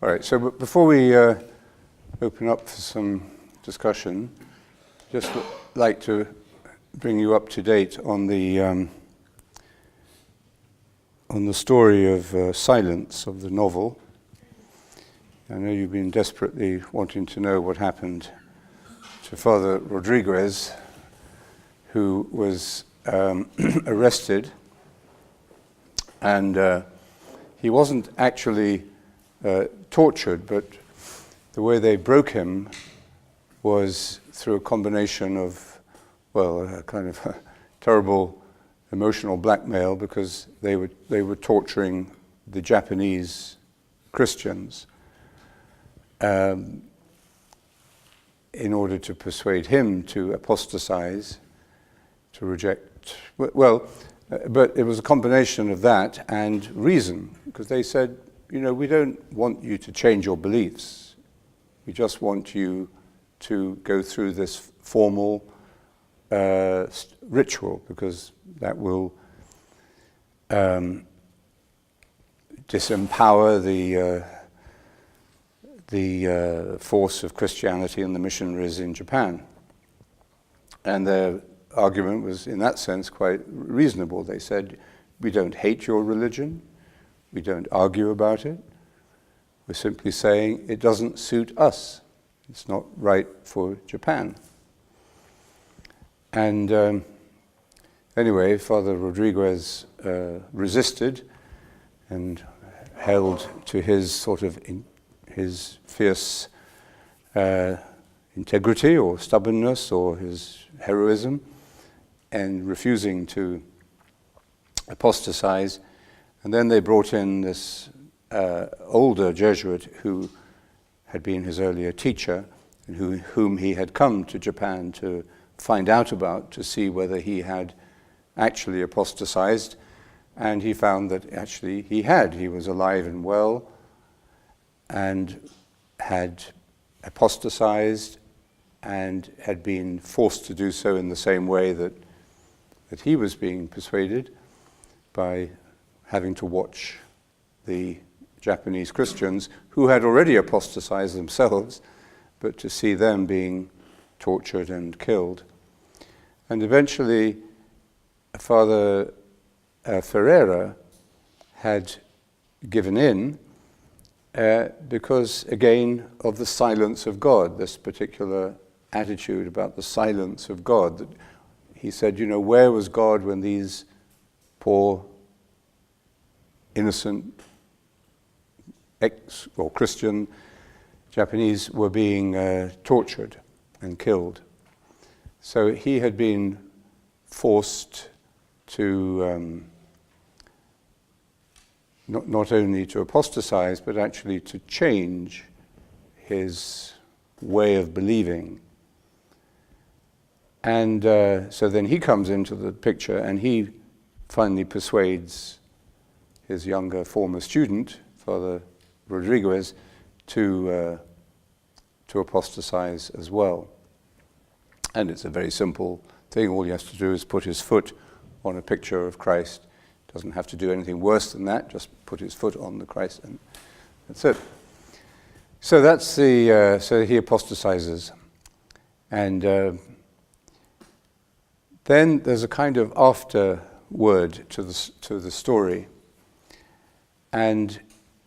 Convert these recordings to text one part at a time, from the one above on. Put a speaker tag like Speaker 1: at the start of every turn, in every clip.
Speaker 1: All right, so before we open up for some discussion, just like to bring you up to date on the story of Silence, of the novel. I know you've been desperately wanting to know what happened to Father Rodriguez, who was arrested, and he wasn't actually tortured, but the way they broke him was through a combination of, well, a kind of terrible emotional blackmail, because they were torturing the Japanese Christians in order to persuade him to apostatize, to reject, well, but it was a combination of that and reason, because they said, you know, we don't want you to change your beliefs. We just want you to go through this formal ritual, because that will disempower the force of Christianity and the missionaries in Japan. And their argument was, in that sense, quite reasonable. They said, we don't hate your religion. We don't argue about it. We're simply saying it doesn't suit us. It's not right for Japan. And anyway, Father Rodriguez resisted and held to his sort of his fierce integrity or stubbornness or his heroism, and refusing to apostatize. And then they brought in this older Jesuit who had been his earlier teacher, and whom he had come to Japan to find out about, to see whether he had actually apostatized. And he found that actually he had. He was alive and well and had apostatized and had been forced to do so in the same way that he was being persuaded, by having to watch the Japanese Christians who had already apostatized themselves, but to see them being tortured and killed. And eventually, Father Ferreira had given in because, again, of the silence of God, this particular attitude about the silence of God. That he said, you know, where was God when these poor, innocent or Christian Japanese were being tortured and killed? So he had been forced to not only to apostatize, but actually to change his way of believing. And so then he comes into the picture, and he finally persuades his younger former student, Father Rodriguez, to apostatize as well. And it's a very simple thing. All he has to do is put his foot on a picture of Christ. Doesn't have to do anything worse than that. Just put his foot on the Christ, and that's it. So that's the. So he apostatizes, and then there's a kind of afterword to the story, and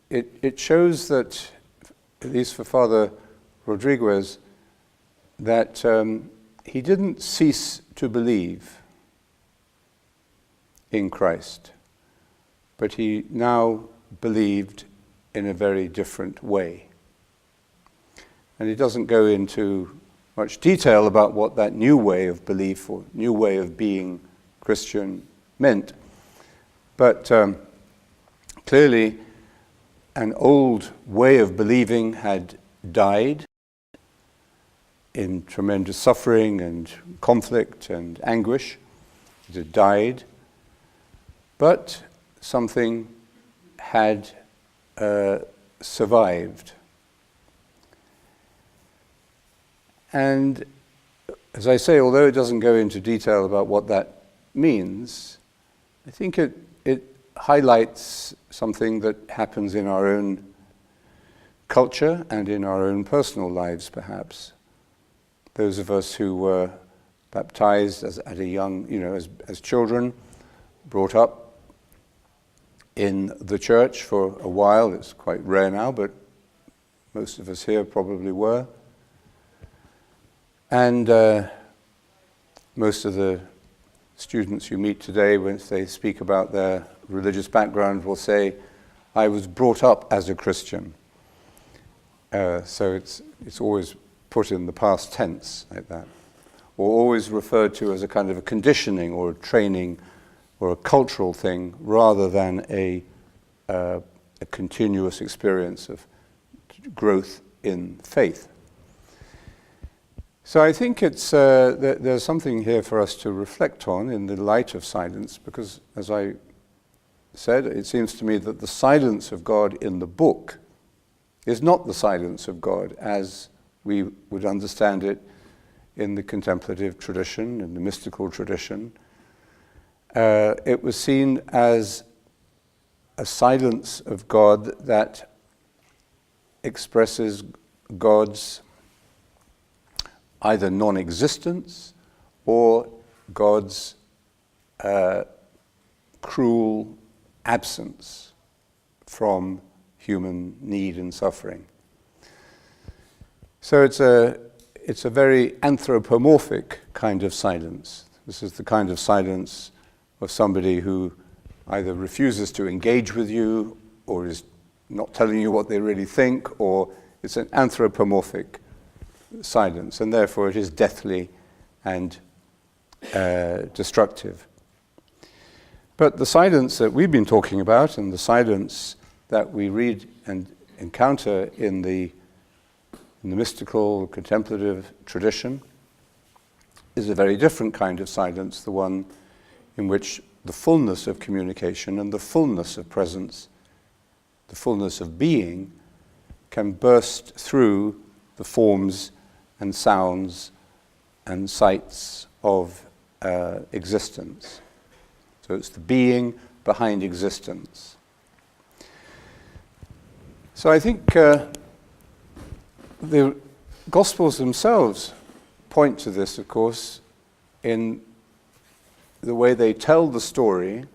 Speaker 1: it shows that, at least for Father Rodriguez, that he didn't cease to believe in Christ, but he now believed in a very different way. And he doesn't go into much detail about what that new way of belief or new way of being Christian meant, but clearly an old way of believing had died in tremendous suffering and conflict and anguish. It had died, but something had survived. And as I say, although it doesn't go into detail about what that means, I think it highlights something that happens in our own culture and in our own personal lives, perhaps. Those of us who were baptized at a young, as children, brought up in the church for a while. It's quite rare now, but most of us here probably were. And most of the students you meet today, when they speak about their religious background, will say, I was brought up as a Christian. So it's always put in the past tense like that, or always referred to as a kind of a conditioning or a training or a cultural thing, rather than a continuous experience of growth in faith. So I think there's something here for us to reflect on in the light of silence, because as I said, it seems to me that the silence of God in the book is not the silence of God as we would understand it in the contemplative tradition, in the mystical tradition. It was seen as a silence of God that expresses God's either non-existence or God's cruel absence from human need and suffering. So it's a very anthropomorphic kind of silence. This is the kind of silence of somebody who either refuses to engage with you or is not telling you what they really think, or it's an anthropomorphic silence, and therefore it is deathly and destructive. But the silence that we've been talking about, and the silence that we read and encounter in the mystical, contemplative tradition, is a very different kind of silence, the one in which the fullness of communication and the fullness of presence, the fullness of being, can burst through the forms and sounds and sights of existence. So it's the being behind existence. So I think the Gospels themselves point to this, of course, in the way they tell the story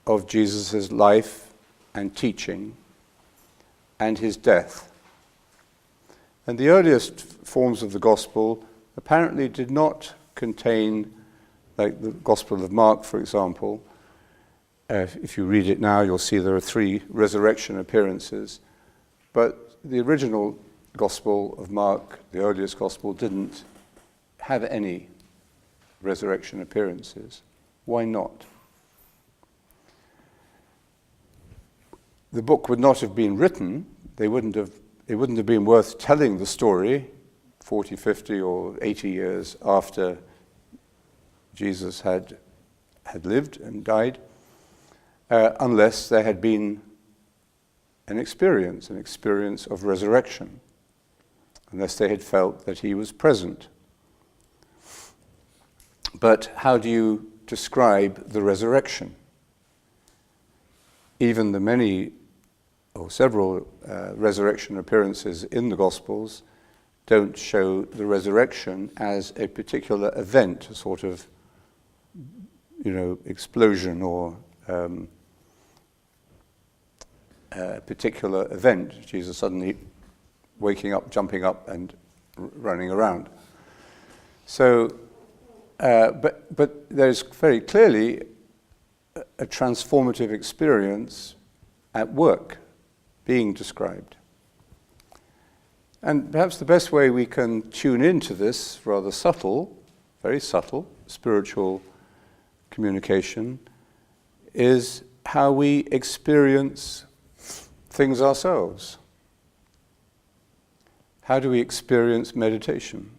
Speaker 1: of Jesus' life and teaching and his death. And the earliest forms of the Gospel apparently did not contain, like the Gospel of Mark, for example. If you read it now, you'll see there are 3 resurrection appearances. But the original Gospel of Mark, the earliest Gospel, didn't have any resurrection appearances. Why not? The book would not have been written. It wouldn't have been worth telling the story 40, 50, or 80 years after Jesus had lived and died, unless there had been an experience of resurrection, unless they had felt that he was present. But how do you describe the resurrection? Even the many or several resurrection appearances in the Gospels don't show the resurrection as a particular event, a sort of, explosion or a particular event, Jesus suddenly waking up, jumping up, and running around. So, but there's very clearly a transformative experience at work being described. And perhaps the best way we can tune into this rather subtle, very subtle, spiritual communication is how we experience things ourselves. How do we experience meditation?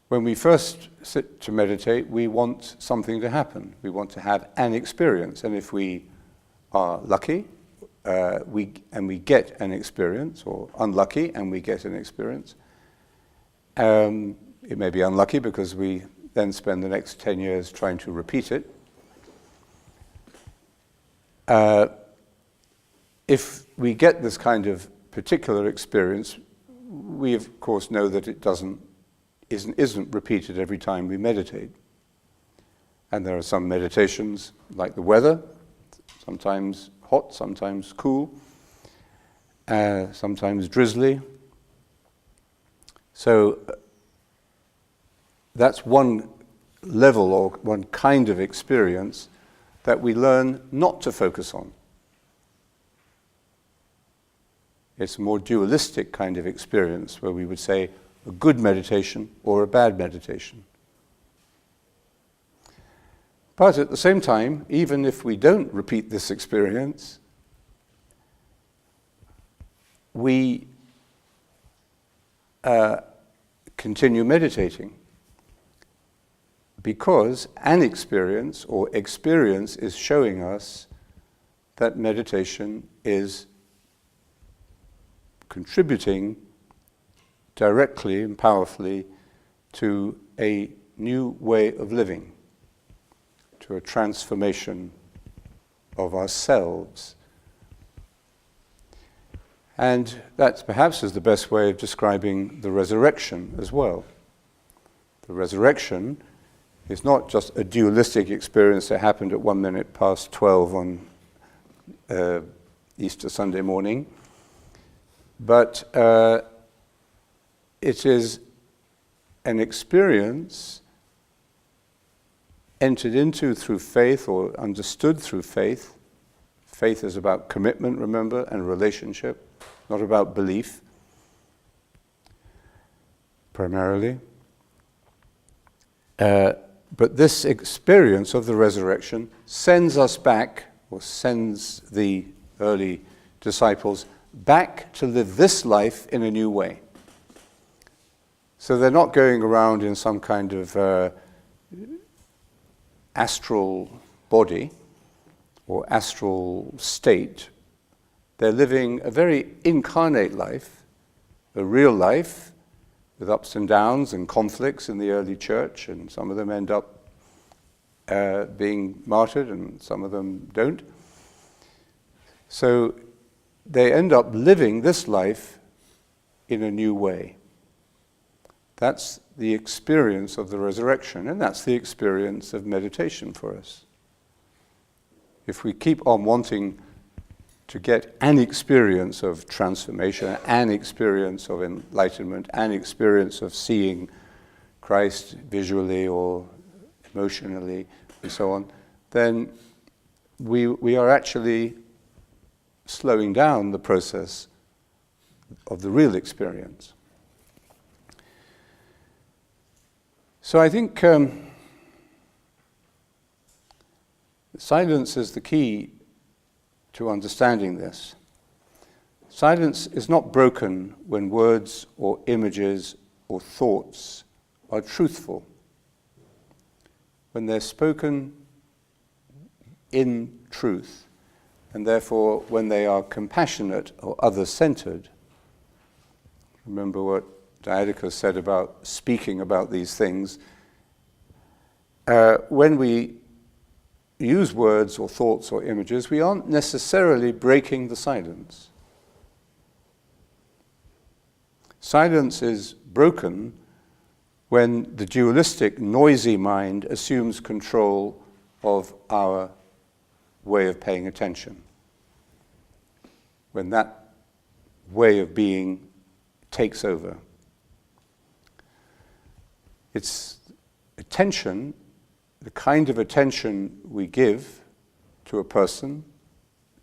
Speaker 1: When we first sit to meditate, we want something to happen. We want to have an experience. And if we are lucky, we get an experience, or unlucky and we get an experience. It may be unlucky because we then spend the next 10 years trying to repeat it. if we get this kind of particular experience, we of course know that it isn't repeated every time we meditate. And there are some meditations, like the weather, sometimes hot, sometimes cool, sometimes drizzly. So that's one level or one kind of experience that we learn not to focus on. It's a more dualistic kind of experience where we would say a good meditation or a bad meditation. But at the same time, even if we don't repeat this experience, we continue meditating, because an experience or experience is showing us that meditation is contributing directly and powerfully to a new way of living, to a transformation of ourselves. And that perhaps is the best way of describing the resurrection as well. The resurrection is not just a dualistic experience that happened at 12 on Easter Sunday morning, but it is an experience entered into through faith or understood through faith. Faith is about commitment, remember, and relationship, not about belief, primarily. But this experience of the resurrection sends us back, or sends the early disciples back to live this life in a new way. So they're not going around in some kind of astral body or astral state. They're living a very incarnate life, a real life, with ups and downs and conflicts in the early church, and some of them end up being martyred and some of them don't. So they end up living this life in a new way. That's the experience of the resurrection, and that's the experience of meditation for us. If we keep on wanting to get an experience of transformation, an experience of enlightenment, an experience of seeing Christ visually or emotionally and so on, then we are actually slowing down the process of the real experience. So I think silence is the key to understanding this. Silence is not broken when words or images or thoughts are truthful. When they're spoken in truth, and therefore when they are compassionate or other-centered. Remember what Diodokus said about speaking about these things. When we use words or thoughts or images, we aren't necessarily breaking the silence. Silence is broken when the dualistic, noisy mind assumes control of our way of paying attention. When that way of being takes over. It's attention, the kind of attention we give to a person,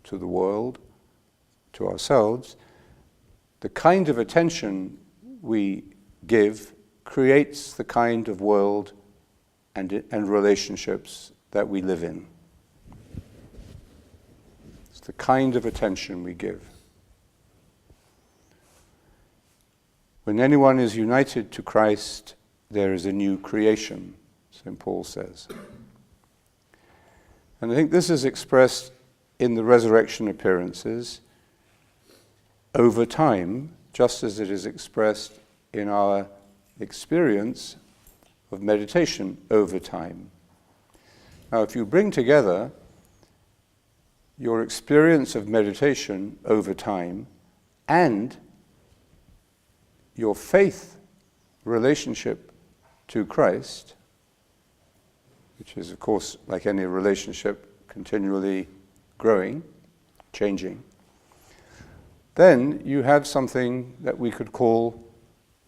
Speaker 1: to the world, to ourselves, the kind of attention we give creates the kind of world and relationships that we live in. It's the kind of attention we give. When anyone is united to Christ, there is a new creation, St. Paul says. And I think this is expressed in the resurrection appearances over time, just as it is expressed in our experience of meditation over time. Now, if you bring together your experience of meditation over time and your faith relationship to Christ, which is, of course, like any relationship, continually growing, changing, then you have something that we could call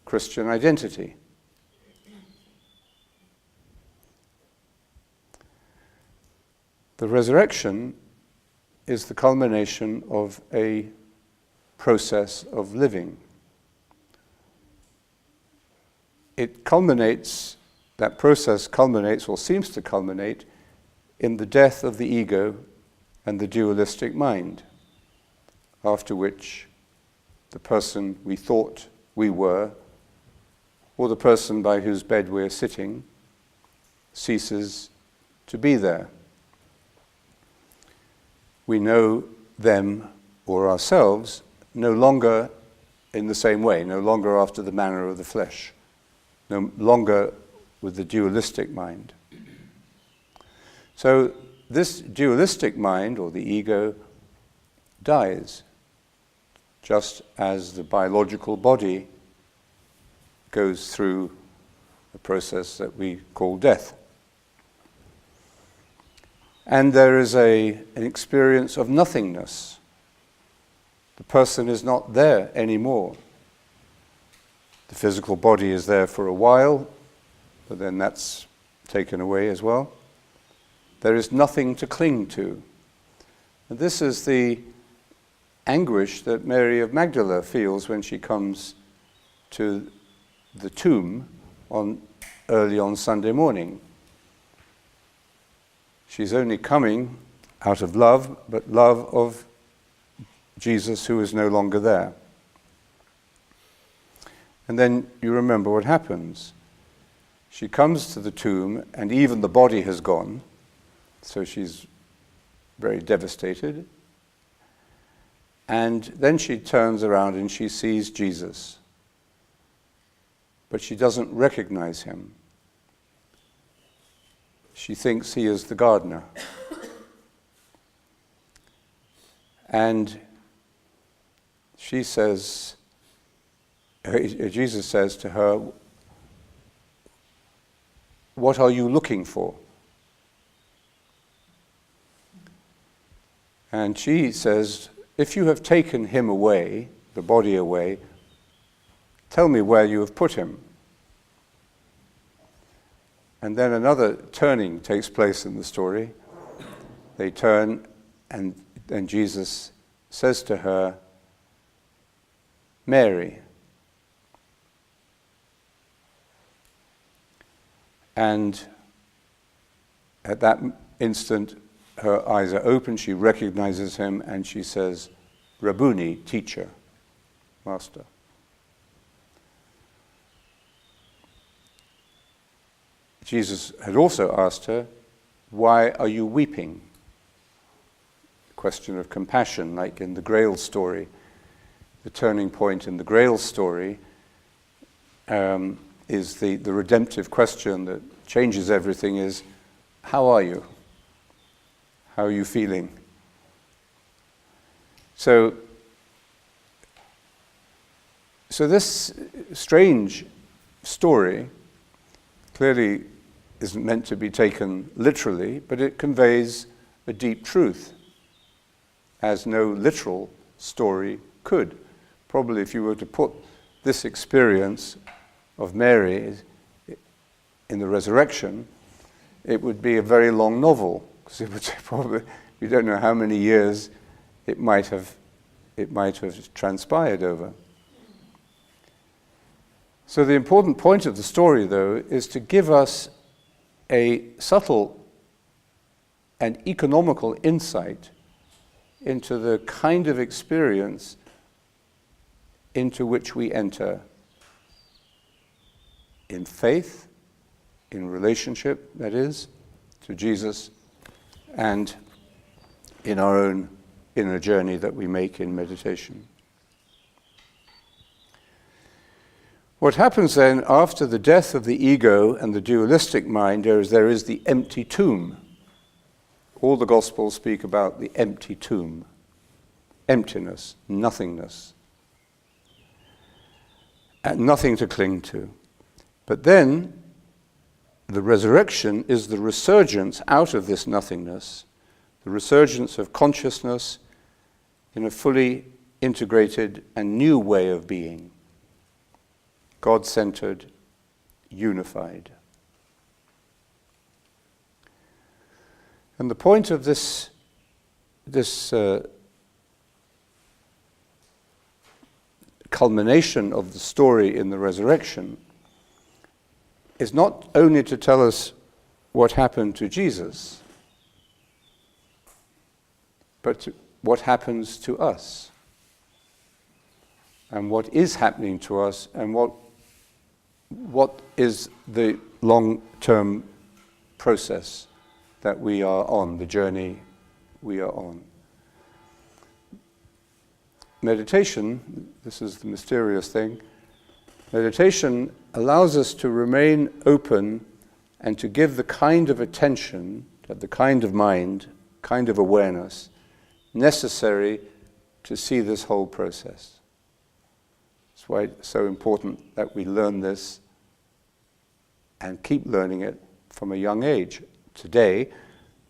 Speaker 1: Christian identity. The resurrection is the culmination of a process of living. That process culminates, or seems to culminate, in the death of the ego and the dualistic mind, after which the person we thought we were, or the person by whose bed we're sitting, ceases to be there. We know them or ourselves no longer in the same way, no longer after the manner of the flesh, no longer with the dualistic mind. So this dualistic mind, or the ego, dies, just as the biological body goes through a process that we call death. And there is an experience of nothingness. The person is not there anymore. The physical body is there for a while, but then that's taken away as well. There is nothing to cling to. And this is the anguish that Mary of Magdala feels when she comes to the tomb early on Sunday morning. She's only coming out of love, but love of Jesus, who is no longer there. And then you remember what happens. She comes to the tomb, and even the body has gone, so she's very devastated. And then she turns around and she sees Jesus, but she doesn't recognize him. She thinks he is the gardener. And she says, Jesus says to her, "What are you looking for?" And she says, "If you have taken him away, the body away, tell me where you have put him." And then another turning takes place in the story. They turn, and Jesus says to her, "Mary." And at that instant, her eyes are open, she recognizes him, and she says, "Rabboni," teacher, master. Jesus had also asked her, "Why are you weeping?" Question of compassion, like in the Grail story. The turning point in the Grail story is the redemptive question that changes everything is, how are you? How are you feeling? So this strange story clearly isn't meant to be taken literally, but it conveys a deep truth, as no literal story could. Probably if you were to put this experience of Mary in the resurrection, it would be a very long novel, because it would probably, we don't know how many years it might have transpired over. So the important point of the story, though, is to give us a subtle and economical insight into the kind of experience into which we enter in faith, in relationship, that is, to Jesus, and in our own inner journey that we make in meditation. What happens then after the death of the ego and the dualistic mind there is the empty tomb. All the Gospels speak about the empty tomb, emptiness, nothingness, and nothing to cling to. But then, the resurrection is the resurgence out of this nothingness, the resurgence of consciousness in a fully integrated and new way of being, God-centered, unified. And the point of this culmination of the story in the resurrection is not only to tell us what happened to Jesus, but what happens to us, and what is happening to us, and what is the long-term process that we are on, the journey we are on. Meditation, this is the mysterious thing, meditation allows us to remain open and to give the kind of attention, the kind of mind, kind of awareness necessary to see this whole process. That's why it's so important that we learn this and keep learning it from a young age today,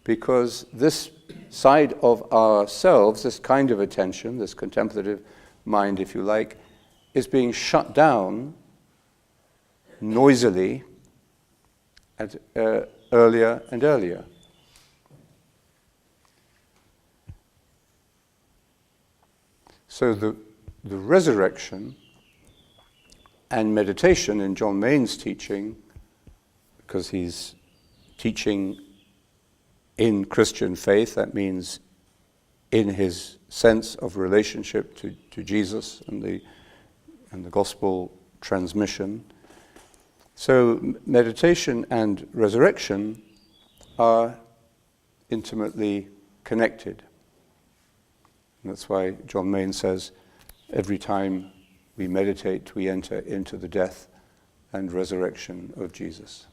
Speaker 1: because this side of ourselves, this kind of attention, this contemplative mind, if you like, is being shut down noisily earlier and earlier. So the resurrection and meditation in John Main's teaching, because he's teaching in Christian faith, that means in his sense of relationship to Jesus and the gospel transmission. So meditation and resurrection are intimately connected. And that's why John Main says, every time we meditate, we enter into the death and resurrection of Jesus.